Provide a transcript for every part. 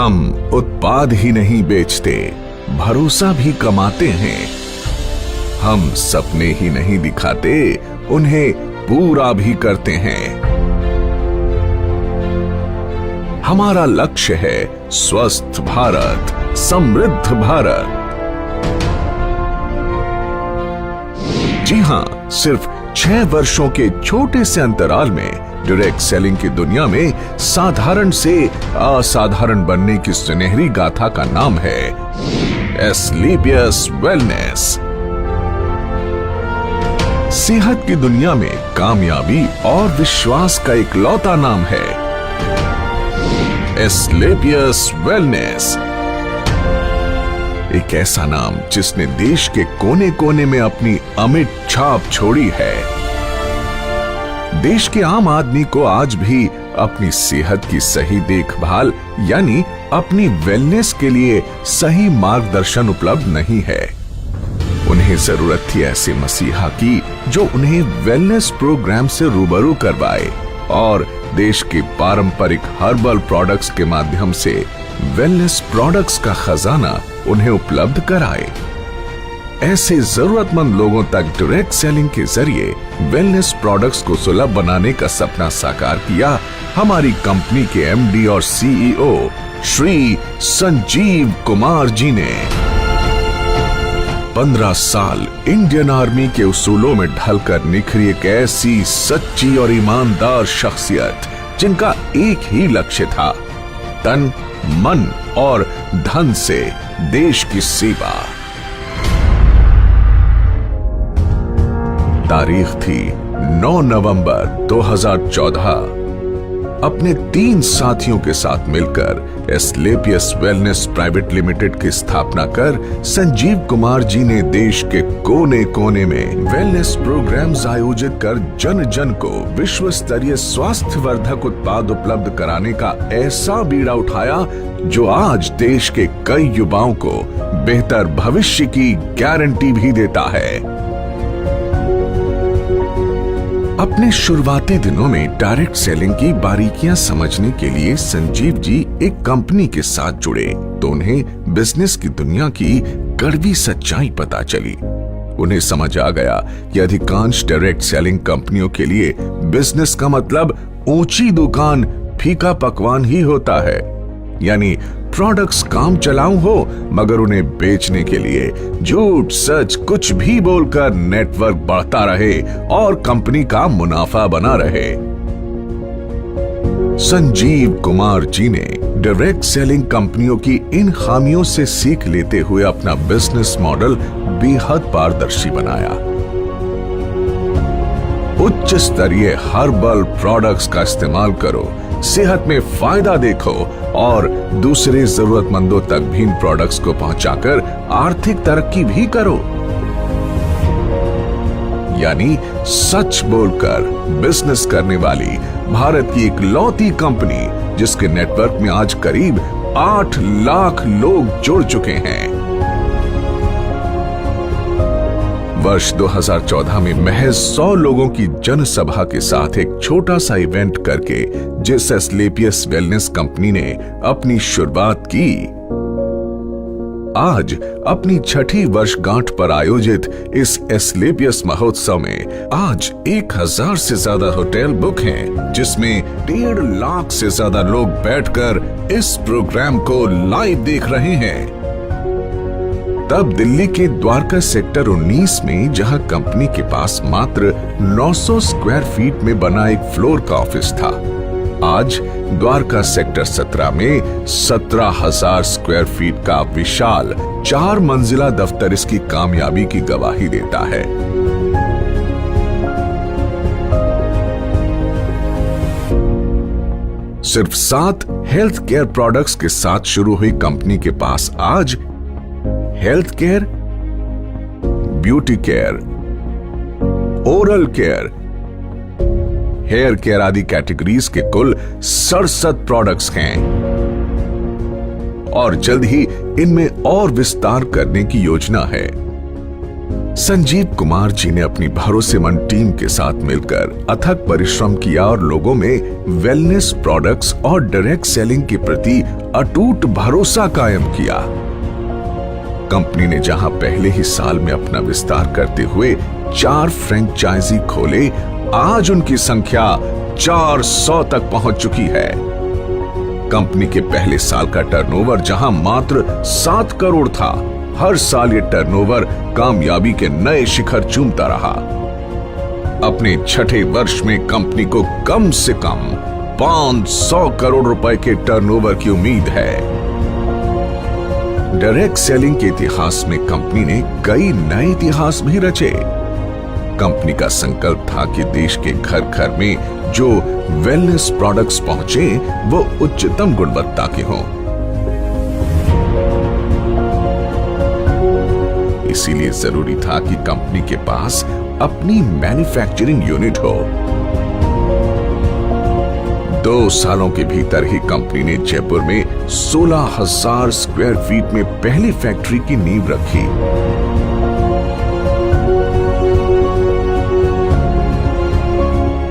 हम उत्पाद ही नहीं बेचते, भरोसा भी कमाते हैं। हम सपने ही नहीं दिखाते, उन्हें पूरा भी करते हैं। हमारा लक्ष्य है स्वस्थ भारत, समृद्ध भारत। जी हां, सिर्फ 6 वर्षों के छोटे से अंतराल में डायरेक्ट सेलिंग की दुनिया में साधारण से असाधारण बनने की सुनहरी गाथा का नाम है एस्क्लेपियस वेलनेस। सेहत की दुनिया में कामयाबी और विश्वास का इकलौता नाम है एस्क्लेपियस वेलनेस। एक ऐसा नाम जिसने देश के कोने कोने में अपनी अमिट छाप छोड़ी है। देश के आम आदमी को आज भी अपनी सेहत की सही देखभाल यानी अपनी वेलनेस के लिए सही मार्गदर्शन उपलब्ध नहीं है। उन्हें जरूरत थी ऐसे मसीहा की जो उन्हें वेलनेस प्रोग्राम से रूबरू करवाए और देश के पारंपरिक हर्बल प्रोडक्ट्स के माध्यम से वेलनेस प्रोडक्ट्स का खजाना उन्हें उपलब्ध कराए। ऐसे जरूरतमंद लोगों तक डायरेक्ट सेलिंग के जरिए वेलनेस प्रोडक्ट्स को सुलभ बनाने का सपना साकार किया हमारी कंपनी के एमडी और सीईओ श्री संजीव कुमार जी ने। 15 साल इंडियन आर्मी के उसूलों में ढलकर निखरी एक ऐसी सच्ची और ईमानदार शख्सियत जिनका एक ही लक्ष्य था, तन, मन और धन से देश की सेवा। तारीख थी 9 नवंबर 2014। अपने 3 साथियों के साथ मिलकर एस्क्लेपियस वेलनेस प्राइवेट लिमिटेड की स्थापना कर संजीव कुमार जी ने देश के कोने कोने में वेलनेस प्रोग्राम्स आयोजित कर जन जन को विश्व स्तरीय स्वास्थ्य वर्धक उत्पाद उपलब्ध कराने का ऐसा बीड़ा उठाया जो आज देश के कई युवाओं को बेहतर भविष्य की गारंटी भी देता है। अपने शुरुआती दिनों में डायरेक्ट सेलिंग की बारीकियां समझने के लिए संजीव जी एक कंपनी के साथ जुड़े तो उन्हें बिजनेस की दुनिया की कड़वी सच्चाई पता चली। उन्हें समझ आ गया कि अधिकांश डायरेक्ट सेलिंग कंपनियों के लिए बिजनेस का मतलब ऊंची दुकान, फीका पकवान ही होता है, यानी प्रोडक्ट्स काम चलाऊ हो मगर उन्हें बेचने के लिए झूठ सच कुछ भी बोलकर नेटवर्क बढ़ता रहे और कंपनी का मुनाफा बना रहे। संजीव कुमार जी ने डायरेक्ट सेलिंग कंपनियों की इन खामियों से सीख लेते हुए अपना बिजनेस मॉडल बेहद पारदर्शी बनाया। उच्च स्तरीय हर्बल प्रोडक्ट्स का इस्तेमाल करो, सेहत में फायदा देखो और दूसरे जरूरतमंदों तक भी इन प्रोडक्ट्स को पहुंचाकर आर्थिक तरक्की भी करो। यानी सच बोलकर बिजनेस करने वाली भारत की इकलौती कंपनी जिसके नेटवर्क में आज करीब 8 लाख लोग जुड़ चुके हैं। वर्ष 2014 में महज 100 लोगों की जनसभा के साथ एक छोटा सा इवेंट करके जिस एस्क्लेपियस वेलनेस कंपनी ने अपनी शुरुआत की, आज अपनी 6ठी वर्षगांठ पर आयोजित इस एस्क्लेपियस महोत्सव में आज 1000 से ज्यादा होटल बुक हैं, जिसमें 1.5 लाख से ज्यादा लोग बैठकर इस प्रोग्राम को लाइव देख रहे हैं। तब दिल्ली के द्वारका सेक्टर 19 में जहां कंपनी के पास मात्र 900 स्क्वायर फीट में बना एक फ्लोर का ऑफिस था, आज द्वारका सेक्टर 17 में 17,000 स्क्वायर फीट का विशाल 4 मंजिला दफ्तर इसकी कामयाबी की गवाही देता है। सिर्फ 7 हेल्थ केयर प्रोडक्ट्स के साथ शुरू हुई कंपनी के पास आज health care, beauty care, oral care, hair care आदि कैटेगरीज के कुल 67 प्रोडक्ट्स हैं और जल्द ही इनमें और विस्तार करने की योजना है। संजीव कुमार जी ने अपनी भरोसेमंद टीम के साथ मिलकर अथक परिश्रम किया और लोगों में वेलनेस प्रोडक्ट्स और डायरेक्ट सेलिंग के प्रति अटूट भरोसा कायम किया। कंपनी ने जहां पहले ही साल में अपना विस्तार करते हुए 4 फ्रेंचाइजी खोले, आज उनकी संख्या 400 तक पहुंच चुकी है। कंपनी के पहले साल का टर्नओवर जहां मात्र 7 करोड़ था, हर साल ये टर्नओवर कामयाबी के नए शिखर चूमता रहा। अपने छठे वर्ष में कंपनी को कम से कम 500 करोड़ रुपए के टर्नओवर की उम्मीद है। डायरेक्ट सेलिंग के इतिहास में कंपनी ने कई नए इतिहास भी रचे। कंपनी का संकल्प था कि देश के घर घर में जो वेलनेस प्रोडक्ट्स पहुंचे वो उच्चतम गुणवत्ता के हों। इसीलिए जरूरी था कि कंपनी के पास अपनी मैन्युफैक्चरिंग यूनिट हो। 2 सालों के भीतर ही कंपनी ने जयपुर में 16,000 स्क्वायर फीट में पहली फैक्ट्री की नींव रखी।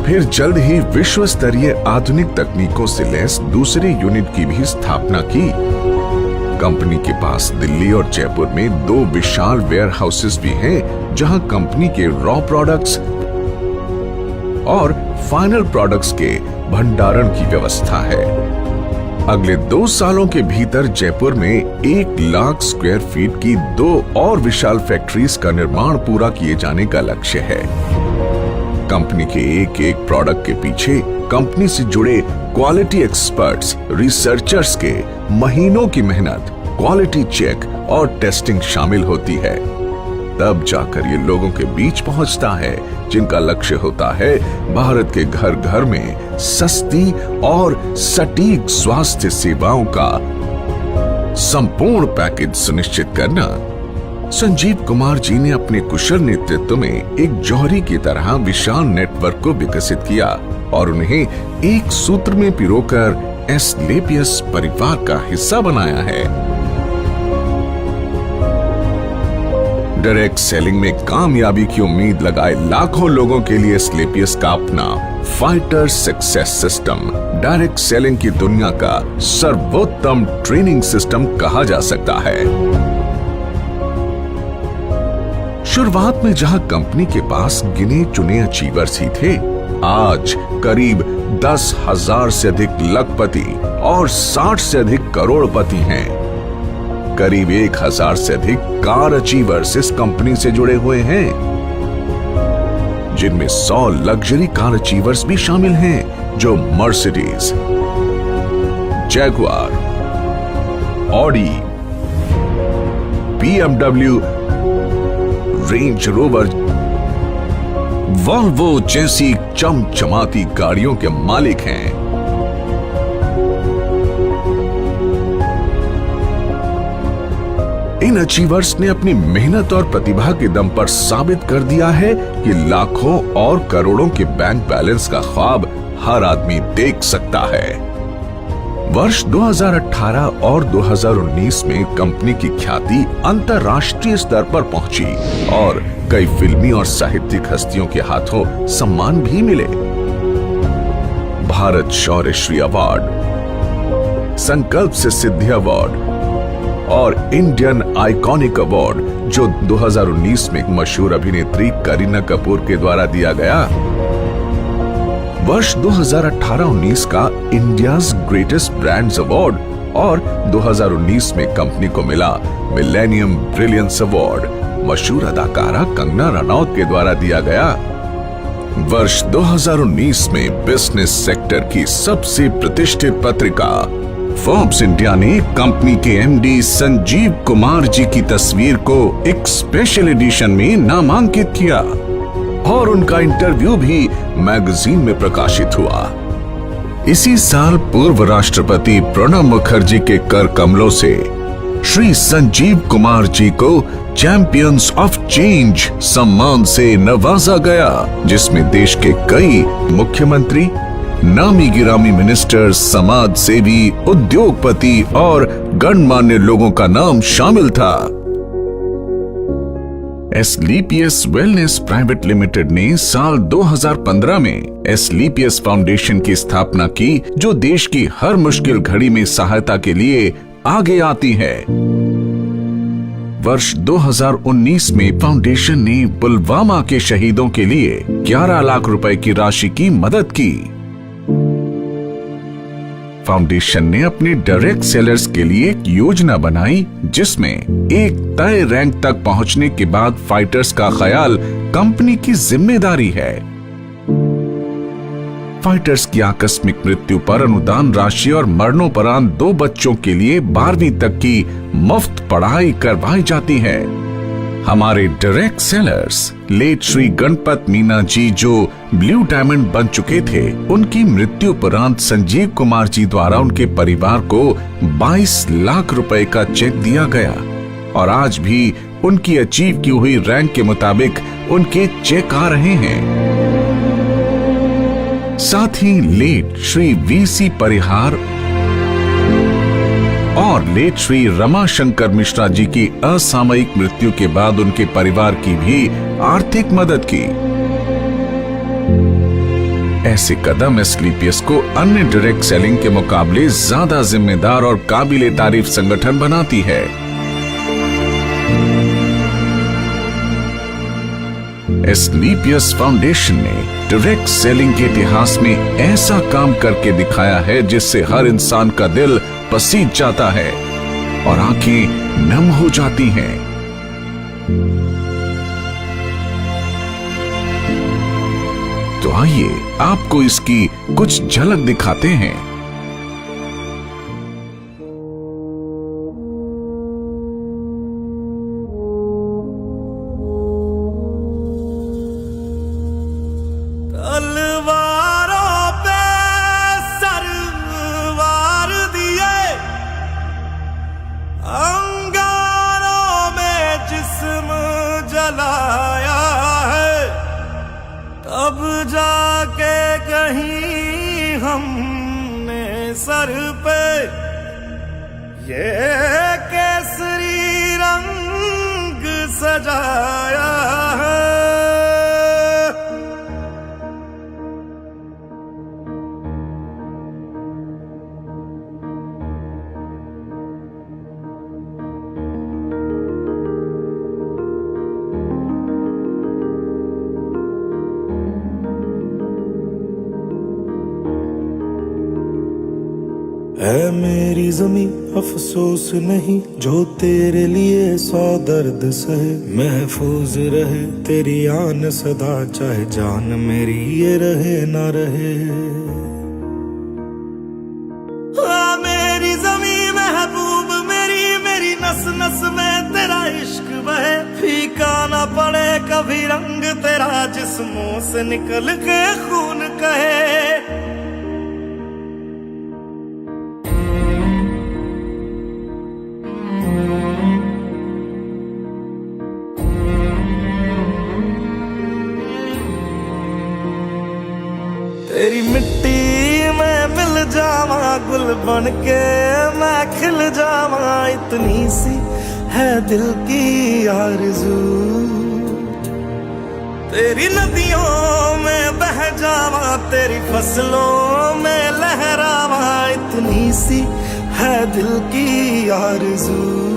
फिर जल्द ही विश्व स्तरीय आधुनिक तकनीकों से लैस दूसरी यूनिट की भी स्थापना की। कंपनी के पास दिल्ली और जयपुर में 2 विशाल वेयर हाउसेस भी हैं, जहां कंपनी के रॉ प्रोडक्ट्स और फाइनल प्रोडक्ट्स के भंडारण की व्यवस्था है। अगले 2 सालों के भीतर जयपुर में 1 लाख स्क्वायर फीट की 2 और विशाल फैक्ट्रीज का निर्माण पूरा किए जाने का लक्ष्य है। कंपनी के एक प्रोडक्ट के पीछे कंपनी से जुड़े क्वालिटी एक्सपर्ट्स, रिसर्चर्स के महीनों की मेहनत, क्वालिटी चेक और टेस्टिंग शामिल होती है। तब जाकर ये लोगों के बीच पहुंचता है, जिनका लक्ष्य होता है भारत के घर घर में सस्ती और सटीक स्वास्थ्य सेवाओं का संपूर्ण पैकेज सुनिश्चित करना। संजीव कुमार जी ने अपने कुशल नेतृत्व में एक जौहरी की तरह विशाल नेटवर्क को विकसित किया और उन्हें एक सूत्र में पिरोकर एस्क्लेपियस परिवार का हिस्सा बनाया है। डायरेक्ट सेलिंग में कामयाबी की उम्मीद लगाए लाखों लोगों के लिए एस्क्लेपियस का अपना fighter success system direct selling की दुनिया का सर्वोत्तम ट्रेनिंग सिस्टम कहा जा सकता है। शुरुआत में जहां कंपनी के पास गिने चुने अचीवर्स ही थे, आज करीब 10,000 से अधिक लखपति और 60 से अधिक करोड़पति हैं। करीब 1,000 से अधिक कार अचीवर्स इस कंपनी से जुड़े हुए हैं, जिनमें 100 लग्जरी कार अचीवर्स भी शामिल हैं, जो Mercedes, Jaguar, Audi, BMW, range rover, Volvo जैसी चमचमाती गाड़ियों के मालिक हैं। इन अचीवर्स ने अपनी मेहनत और प्रतिभा के दम पर साबित कर दिया है कि लाखों और करोड़ों के बैंक बैलेंस का ख्वाब हर आदमी देख सकता है। वर्ष 2018 और 2019 में कंपनी की ख्याति अंतर्राष्ट्रीय स्तर पर पहुंची और कई फिल्मी और साहित्यिक हस्तियों के हाथों सम्मान भी मिले। भारत शौर्य श्री अवार्ड, संकल्प से सिद्धि अवार्ड और इंडियन आइकॉनिक अवार्ड, जो 2019 में मशहूर अभिनेत्री करीना कपूर के द्वारा दिया गया। वर्ष 2018-19 का इंडियाज ग्रेटेस्ट ब्रांड्स अवार्ड और 2019 में कंपनी को मिला मिलेनियम ब्रिलियंस अवार्ड मशहूर अदाकारा कंगना रनौत के द्वारा दिया गया। वर्ष 2019 में बिजनेस सेक्टर की सबसे प्रतिष्ठित पत्रिका फोर्ब्स इंडिया ने कंपनी के एमडी संजीव कुमार जी की तस्वीर को एक स्पेशल एडिशन में नामांकित किया और उनका इंटरव्यू भी मैगजीन में प्रकाशित हुआ। इसी साल पूर्व राष्ट्रपति प्रणब मुखर्जी के कर कमलों से श्री संजीव कुमार जी को चैंपियंस ऑफ चेंज सम्मान से नवाजा गया, जिसमें देश के कई मुख्यमंत्री, नामी गिरामी मिनिस्टर, समाज सेवी, उद्योगपति और गणमान्य लोगों का नाम शामिल था। एसलीपीएस वेलनेस प्राइवेट लिमिटेड ने साल 2015 में एसलीपीएस फाउंडेशन की स्थापना की, जो देश की हर मुश्किल घड़ी में सहायता के लिए आगे आती है। वर्ष 2019 में फाउंडेशन ने पुलवामा के शहीदों के लिए 11 लाख रुपए की राशि की मदद की। फाउंडेशन ने अपने डायरेक्ट सेलर्स के लिए एक योजना बनाई, जिसमें एक तय रैंक तक पहुंचने के बाद फाइटर्स का ख्याल कंपनी की जिम्मेदारी है। फाइटर्स की आकस्मिक मृत्यु पर अनुदान राशि और मरणोपरांत 2 बच्चों के लिए 12वीं तक की मुफ्त पढ़ाई करवाई जाती है। हमारे direct sellers late Shri Ganpat Meena ji, जो ब्लू डायमंड बन चुके थे, उनकी मृत्यु उपरांत संजीव कुमार जी द्वारा उनके परिवार को 22 लाख रुपए का चेक दिया गया और आज भी उनकी अचीव की हुई रैंक के मुताबिक उनके चेक आ रहे हैं। साथ ही लेट श्री वीसी परिहार और लेट श्री रमाशंकर मिश्रा जी की असामयिक मृत्यु के बाद उनके परिवार की भी आर्थिक मदद की। ऐसे कदम एसलीपीएस को अन्य डायरेक्ट सेलिंग के मुकाबले ज्यादा जिम्मेदार और काबिले तारीफ संगठन बनाती है। एसलीपीएस फाउंडेशन ने डायरेक्ट सेलिंग के इतिहास में ऐसा काम करके दिखाया है, जिससे हर इंसान का दिल पसीज जाता है और आंखें नम हो जाती हैं। तो आइए आपको इसकी कुछ झलक दिखाते हैं। अब जाके कहीं हमने सर पे ये केसरी रंग सजाया है। है मेरी ज़मीं अफसोस नहीं, जो तेरे लिए 100 दर्द सहे। महफूज रहे तेरी आन सदा, चाहे जान मेरी ये रहे ना रहे। मेरी ज़मीं महबूब मेरी, मेरी नस नस में तेरा इश्क बहे। फीका ना पड़े कभी रंग तेरा, जिस्मों से निकल के खून कहे। तेरी मिट्टी में मिल जावा, गुल बन के मैं खिल जावा। इतनी सी है दिल की आरज़ू, तेरी नदियों में बह जावा, तेरी फसलों में लहरावा। इतनी सी है दिल की आरज़ू।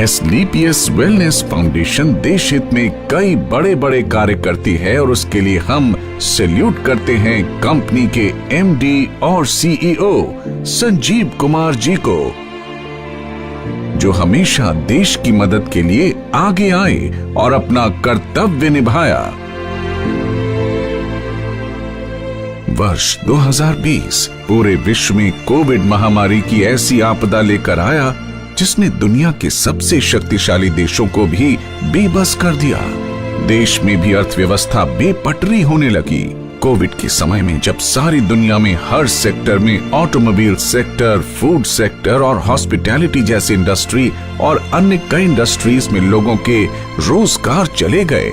एसलीपीएस वेलनेस फाउंडेशन देश हित में कई बड़े बड़े कार्य करती है और उसके लिए हम सैल्यूट करते हैं कंपनी के एमडी और सीईओ संजीव कुमार जी को, जो हमेशा देश की मदद के लिए आगे आए और अपना कर्तव्य निभाया। वर्ष 2020 पूरे विश्व में कोविड महामारी की ऐसी आपदा लेकर आया जिसने दुनिया के सबसे शक्तिशाली देशों को भी बेबस कर दिया। देश में भी अर्थव्यवस्था बेपटरी होने लगी। कोविड के समय में जब सारी दुनिया में हर सेक्टर में, ऑटोमोबाइल सेक्टर, फूड सेक्टर और हॉस्पिटैलिटी जैसी इंडस्ट्री और अन्य कई इंडस्ट्रीज में लोगों के रोजगार चले गए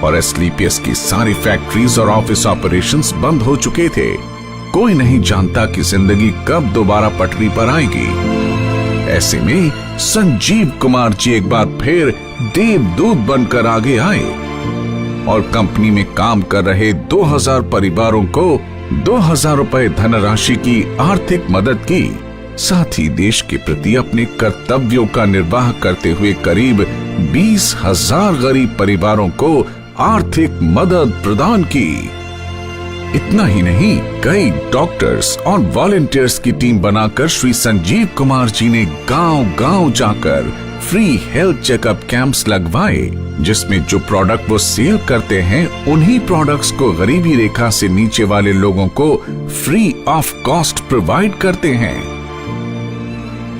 और एसलीपीएस की सारी फैक्ट्रीज और ऑफिस ऑपरेशंस बंद हो चुके थे। कोई नहीं जानता कि जिंदगी कब दोबारा पटरी पर आएगी। ऐसे में संजीव कुमार जी एक बार फिर देवदूत बनकर आगे आए और कंपनी में काम कर रहे 2000 परिवारों को 2000 रुपए धनराशि की आर्थिक मदद की। साथ ही देश के प्रति अपने कर्तव्यों का निर्वाह करते हुए करीब 20,000 गरीब परिवारों को आर्थिक मदद प्रदान की। इतना ही नहीं, कई डॉक्टर्स और वॉलंटियर्स की टीम बनाकर श्री संजीव कुमार जी ने गांव-गांव जाकर फ्री हेल्थ चेकअप कैंप्स लगवाए, जिसमें जो प्रोडक्ट वो सेल करते हैं उन्हीं प्रोडक्ट्स को गरीबी रेखा से नीचे वाले लोगों को फ्री ऑफ कॉस्ट प्रोवाइड करते हैं।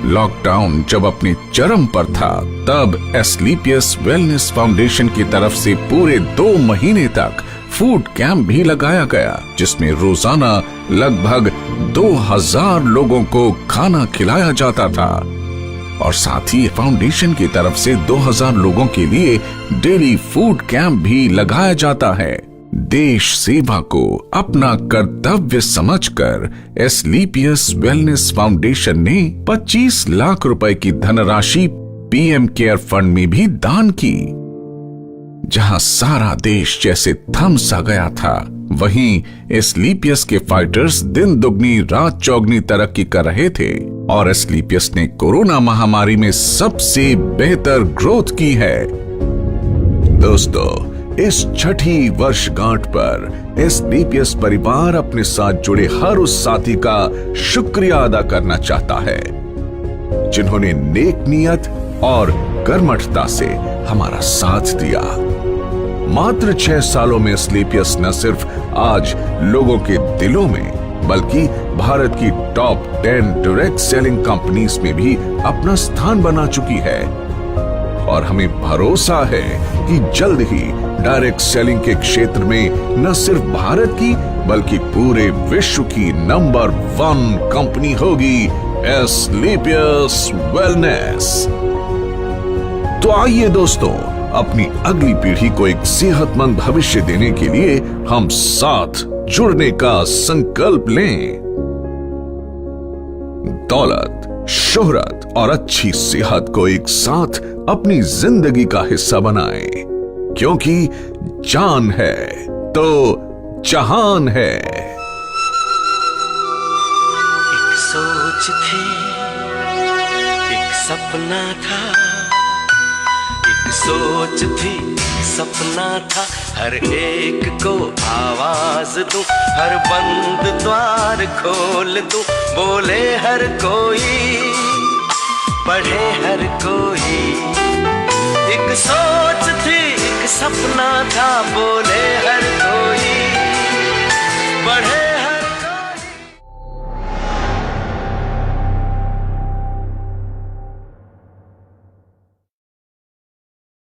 लॉकडाउन जब अपने चरम पर था, तब एसलीपीएस वेलनेस फाउंडेशन की तरफ से पूरे 2 महीने तक फूड कैंप भी लगाया गया, जिसमें रोजाना लगभग 2000 लोगों को खाना खिलाया जाता था और साथ ही फाउंडेशन की तरफ से 2000 लोगों के लिए डेली फूड कैंप भी लगाया जाता है। देश सेवा को अपना कर्तव्य समझकर एसलीपीएस वेलनेस फाउंडेशन ने 25 लाख रुपए की धनराशि पीएम केयर फंड में भी दान की। जहां सारा देश जैसे थम सा गया था, वहीं एसलीपीएस के फाइटर्स दिन दुगनी रात चौगनी तरक्की कर रहे थे और एसलीपीएस ने कोरोना महामारी में सबसे बेहतर ग्रोथ की है। दोस्तों, इस छठी वर्षगांठ पर एसलीपीएस परिवार अपने साथ जुड़े हर उस साथी का शुक्रिया अदा करना चाहता है जिन्होंने नेक नियत और कर्मठता से हमारा साथ दिया। मात्र 6 सालों में एसलीपीएस न सिर्फ आज लोगों के दिलों में, बल्कि भारत की टॉप 10 डायरेक्ट सेलिंग कंपनीज में भी अपना स्थान बना चुकी है और हमें भरोसा है कि जल्द ही डायरेक्ट सेलिंग के क्षेत्र में न सिर्फ भारत की बल्कि पूरे विश्व की नंबर 1 कंपनी होगी एसलीपीएस वेलनेस। तो आइए दोस्तों, अपनी अगली पीढ़ी को एक सेहतमंद भविष्य देने के लिए हम साथ जुड़ने का संकल्प लें। दौलत, शोहरत और अच्छी सेहत को एक साथ अपनी जिंदगी का हिस्सा बनाएं, क्योंकि जान है तो जहान है। एक सोच थी, एक सपना था, एक सोच थी, सपना था, हर एक को आवाज दूं, हर बंद द्वार खोल दूं, बोले हर कोई, पढ़े हर कोई। एक सोच थी, एक सपना था, बोले हर